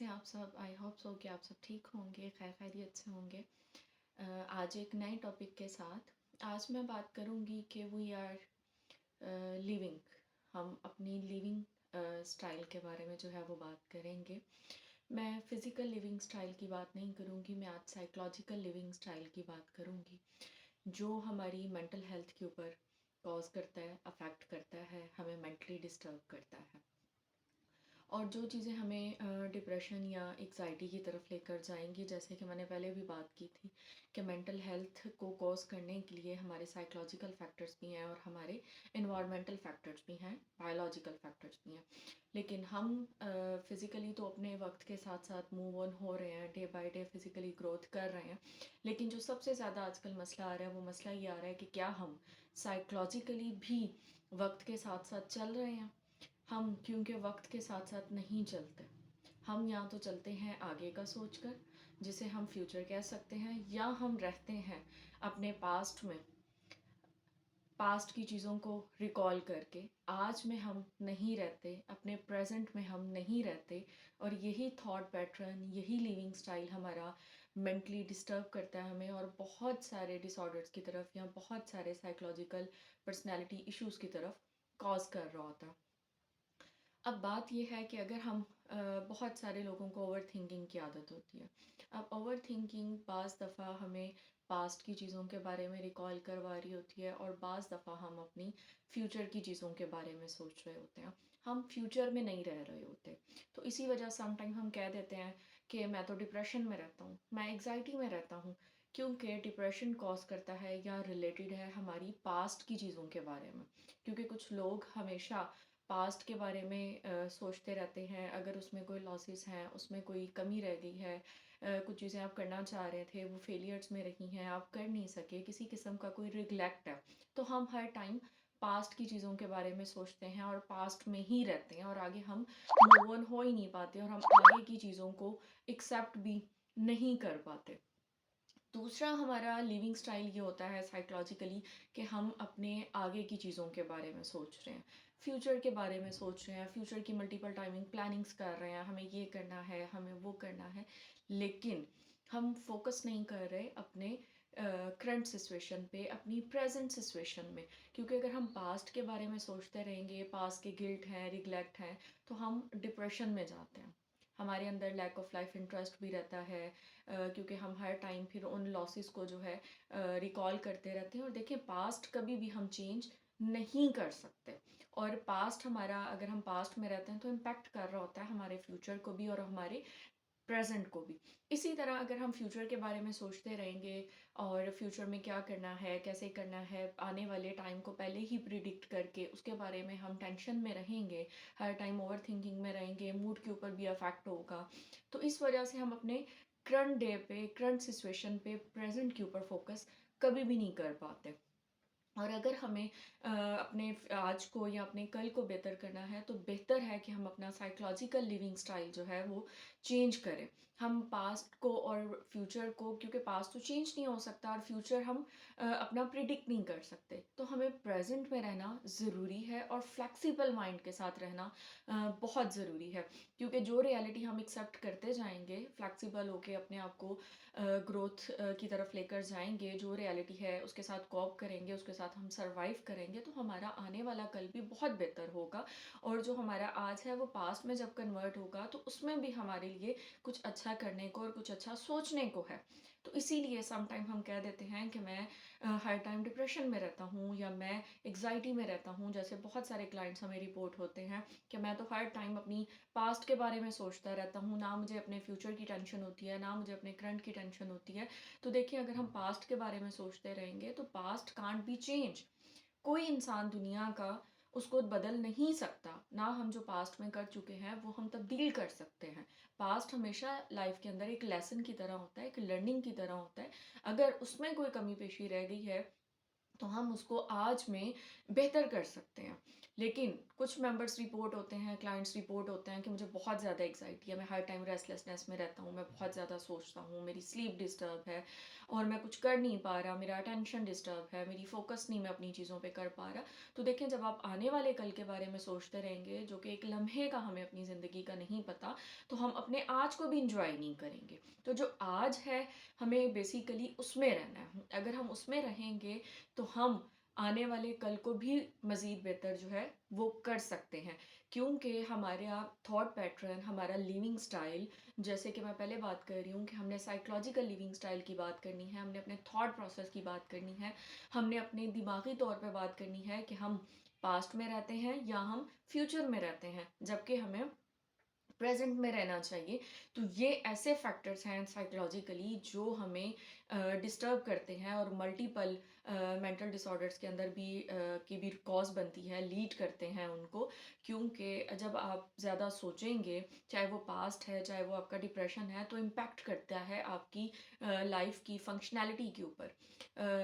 कैसे हैं आप सब? आई होप सो कि आप सब ठीक होंगे, खैर खैरियत से होंगे। आज एक नए टॉपिक के साथ आज मैं बात करूंगी कि वी आर लिविंग, हम अपनी लिविंग स्टाइल के बारे में जो है वो बात करेंगे। मैं फ़िज़िकल लिविंग स्टाइल की बात नहीं करूंगी, मैं आज साइकोलॉजिकल लिविंग स्टाइल की बात करूंगी, जो हमारी मेंटल हेल्थ के ऊपर कॉज करता है, अफेक्ट करता है, हमें मेंटली डिस्टर्ब करता है और जो चीज़ें हमें डिप्रेशन या एग्ज़ाइटी की तरफ लेकर जाएंगी। जैसे कि मैंने पहले भी बात की थी कि मेंटल हेल्थ को कॉज करने के लिए हमारे साइकोलॉजिकल फैक्टर्स भी हैं और हमारे इन्वायरमेंटल फैक्टर्स भी हैं, बायोलॉजिकल फैक्टर्स भी हैं। लेकिन हम फिज़िकली तो अपने वक्त के साथ साथ मूव ऑन हो रहे हैं, day by day physically growth कर रहे हैं। लेकिन जो सबसे ज़्यादा आजकल मसला आ रहा है वो मसला ये आ रहा है कि क्या हम साइकोलॉजिकली भी वक्त के साथ साथ चल रहे हैं। हम क्योंकि वक्त के साथ साथ नहीं चलते, हम या तो चलते हैं आगे का सोचकर, जिसे हम फ्यूचर कह सकते हैं, या हम रहते हैं अपने पास्ट में, पास्ट की चीज़ों को रिकॉल करके। आज में हम नहीं रहते, अपने प्रेजेंट में हम नहीं रहते, और यही थॉट पैटर्न, यही लिविंग स्टाइल हमारा मेंटली डिस्टर्ब करता है हमें और बहुत सारे डिसऑर्डर्स की तरफ या बहुत सारे साइकोलॉजिकल पर्सनैलिटी इश्यूज़ की तरफ कॉज कर रहा होता है। अब बात यह है कि अगर हम बहुत सारे लोगों को ओवर थिंकिंग की आदत होती है। अब ओवर थिंकिंग बाज़ दफ़ा हमें पास्ट की चीज़ों के बारे में रिकॉल करवा रही होती है और बाज़ दफ़ा हम अपनी फ्यूचर की चीज़ों के बारे में सोच रहे होते हैं, हम फ्यूचर में नहीं रह रहे होते। तो इसी वजह समटाइम हम कह देते हैं कि मैं तो डिप्रेशन में रहता हूँ, मैं एग्ज़ाइटी में रहता हूँ, क्योंकि डिप्रेशन कॉज करता है या रिलेटेड है हमारी पास्ट की चीज़ों के बारे में। क्योंकि कुछ लोग हमेशा पास्ट के बारे में सोचते रहते हैं, अगर उसमें कोई लॉसेस हैं, उसमें कोई कमी रह गई है, कुछ चीज़ें आप करना चाह रहे थे वो फेलियर्स में रही हैं, आप कर नहीं सके, किसी किस्म का कोई रिग्लेक्ट है, तो हम हर टाइम पास्ट की चीज़ों के बारे में सोचते हैं और पास्ट में ही रहते हैं और आगे हम मूव ऑन हो ही नहीं पाते और हम आगे की चीज़ों को एक्सेप्ट भी नहीं कर पाते। दूसरा हमारा लिविंग स्टाइल ये होता है साइकोलॉजिकली कि हम अपने आगे की चीज़ों के बारे में सोच रहे हैं, फ्यूचर के बारे में सोच रहे हैं, फ्यूचर की मल्टीपल टाइमिंग प्लानिंग्स कर रहे हैं, हमें ये करना है, हमें वो करना है। लेकिन हम फोकस नहीं कर रहे अपने करंट सिचुएशन पे, अपनी प्रेजेंट सिचुएशन में। क्योंकि अगर हम पास्ट के बारे में सोचते रहेंगे, पास्ट के गिल्ट हैं, रिग्लेक्ट हैं, तो हम डिप्रेशन में जाते हैं, हमारे अंदर लैक ऑफ लाइफ इंटरेस्ट भी रहता है, क्योंकि हम हर टाइम फिर उन लॉसेस को जो है रिकॉल करते रहते हैं। और देखिए, पास्ट कभी भी हम चेंज नहीं कर सकते, और पास्ट हमारा, अगर हम पास्ट में रहते हैं तो इम्पैक्ट कर रहा होता है हमारे फ्यूचर को भी और हमारे प्रेजेंट को भी। इसी तरह अगर हम फ्यूचर के बारे में सोचते रहेंगे और फ्यूचर में क्या करना है, कैसे करना है, आने वाले टाइम को पहले ही प्रिडिक्ट करके उसके बारे में हम टेंशन में रहेंगे, हर टाइम ओवर थिंकिंग में रहेंगे, मूड के ऊपर भी अफेक्ट होगा। तो इस वजह से हम अपने करंट डे पे, करंट सिचुएशन पे, प्रेजेंट के ऊपर फोकस कभी भी नहीं कर पाते। और अगर हमें अपने आज को या अपने कल को बेहतर करना है, तो बेहतर है कि हम अपना साइकोलॉजिकल लिविंग स्टाइल जो है वो चेंज करें। हम पास्ट को और फ्यूचर को, क्योंकि पास्ट तो चेंज नहीं हो सकता और फ्यूचर हम अपना प्रिडिक्ट नहीं कर सकते, तो हमें प्रेजेंट में रहना ज़रूरी है और फ्लेक्सिबल माइंड के साथ रहना बहुत ज़रूरी है। क्योंकि जो रियलिटी हम एक्सेप्ट करते जाएंगे, फ्लेक्सिबल होके अपने आप को ग्रोथ की तरफ लेकर जाएंगे, जो रियलिटी है उसके साथ कॉप करेंगे, उसके साथ हम सरवाइव करेंगे, तो हमारा आने वाला कल भी बहुत बेहतर होगा। और जो हमारा आज है वो पास्ट में जब कन्वर्ट होगा तो उसमें भी हमारे लिए कुछ अच्छा करने को और कुछ अच्छा सोचने को है। तो इसीलिए समटाइम हम कह देते हैं कि मैं हर टाइम डिप्रेशन में रहता हूँ या मैं एग्जाइटी में रहता हूँ। जैसे बहुत सारे क्लाइंट्स हमें रिपोर्ट होते हैं कि मैं तो हर टाइम अपनी पास्ट के बारे में सोचता रहता हूँ, ना मुझे अपने फ्यूचर की टेंशन होती है, ना मुझे अपने करंट की टेंशन होती है। तो देखिए, अगर हम पास्ट के बारे में सोचते रहेंगे तो पास्ट कांट बी चेंज। कोई इंसान दुनिया का उसको बदल नहीं सकता, ना हम जो पास्ट में कर चुके हैं वो हम तब्दील कर सकते हैं। पास्ट हमेशा लाइफ के अंदर एक लेसन की तरह होता है, एक लर्निंग की तरह होता है। अगर उसमें कोई कमी पेशी रह गई है तो हम उसको आज में बेहतर कर सकते हैं। लेकिन कुछ मेंबर्स रिपोर्ट होते हैं, क्लाइंट्स रिपोर्ट होते हैं कि मुझे बहुत ज़्यादा एंग्जायटी है, मैं हर टाइम रेस्टलेसनेस में रहता हूँ, मैं बहुत ज़्यादा सोचता हूँ, मेरी स्लीप डिस्टर्ब है और मैं कुछ कर नहीं पा रहा, मेरा अटेंशन डिस्टर्ब है, मेरी फोकस नहीं मैं अपनी चीज़ों पे कर पा रहा। तो देखें, जब आप आने वाले कल के बारे में सोचते रहेंगे, जो कि एक लम्हे का हमें अपनी ज़िंदगी का नहीं पता, तो हम अपने आज को भी इंजॉय नहीं करेंगे। तो जो आज है, हमें बेसिकली उसमें रहना है। अगर हम उसमें रहेंगे तो हम आने वाले कल को भी मज़ीद बेहतर जो है वो कर सकते हैं, क्योंकि हमारा थॉट पैटर्न, हमारा लिविंग स्टाइल, जैसे कि मैं पहले बात कर रही हूँ कि हमने साइकोलॉजिकल लिविंग स्टाइल की बात करनी है, हमने अपने थॉट प्रोसेस की बात करनी है, हमने अपने दिमागी तौर पे बात करनी है कि हम पास्ट में रहते हैं या हम फ्यूचर में रहते हैं, जबकि हमें प्रेजेंट में रहना चाहिए। तो ये ऐसे फैक्टर्स हैं साइकोलॉजिकली जो हमें डिस्टर्ब करते हैं और मल्टीपल मेंटल डिसऑर्डर्स के अंदर भी की भी कॉज बनती है, लीड करते हैं उनको। क्योंकि जब आप ज़्यादा सोचेंगे, चाहे वो पास्ट है, चाहे वो आपका डिप्रेशन है, तो इम्पैक्ट करता है आपकी लाइफ की फंक्शनैलिटी के ऊपर,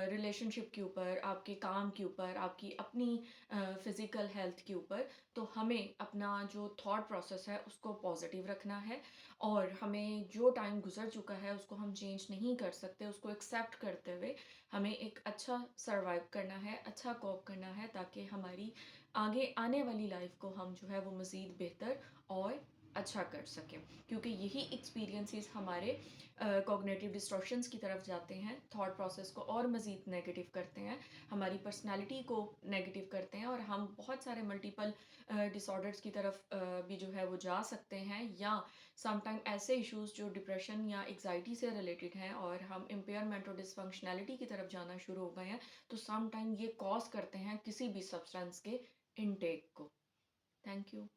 रिलेशनशिप के ऊपर, आपके काम के ऊपर, आपकी अपनी फिज़िकल हेल्थ के ऊपर। तो हमें अपना जो थॉट प्रोसेस है उसको पॉजिटिव रखना है, और हमें जो टाइम गुजर चुका है उसको हम चेंज नहीं कर सकते, उसको एक्सेप्ट करते हुए हमें एक अच्छा सरवाइव करना है, अच्छा कोप करना है, ताकि हमारी आगे आने वाली लाइफ को हम जो है वो मज़ीद बेहतर और अच्छा कर सकें। क्योंकि यही एक्सपीरियंसेस हमारे कॉग्निटिव डिस्टॉर्शंस की तरफ जाते हैं, थॉट प्रोसेस को और मज़ीद नेगेटिव करते हैं, हमारी पर्सनालिटी को नेगेटिव करते हैं, और हम बहुत सारे मल्टीपल डिसऑर्डर्स की तरफ भी जो है वो जा सकते हैं, या समटाइम ऐसे इश्यूज जो डिप्रेशन या एग्जाइटी से रिलेटेड हैं और हम इम्पेयरमेंट और डिसफंक्शनैलिटी की तरफ जाना शुरू हो गए हैं, तो समटाइम ये कॉज करते हैं किसी भी सब्सटेंस के इनटेक को। Thank you.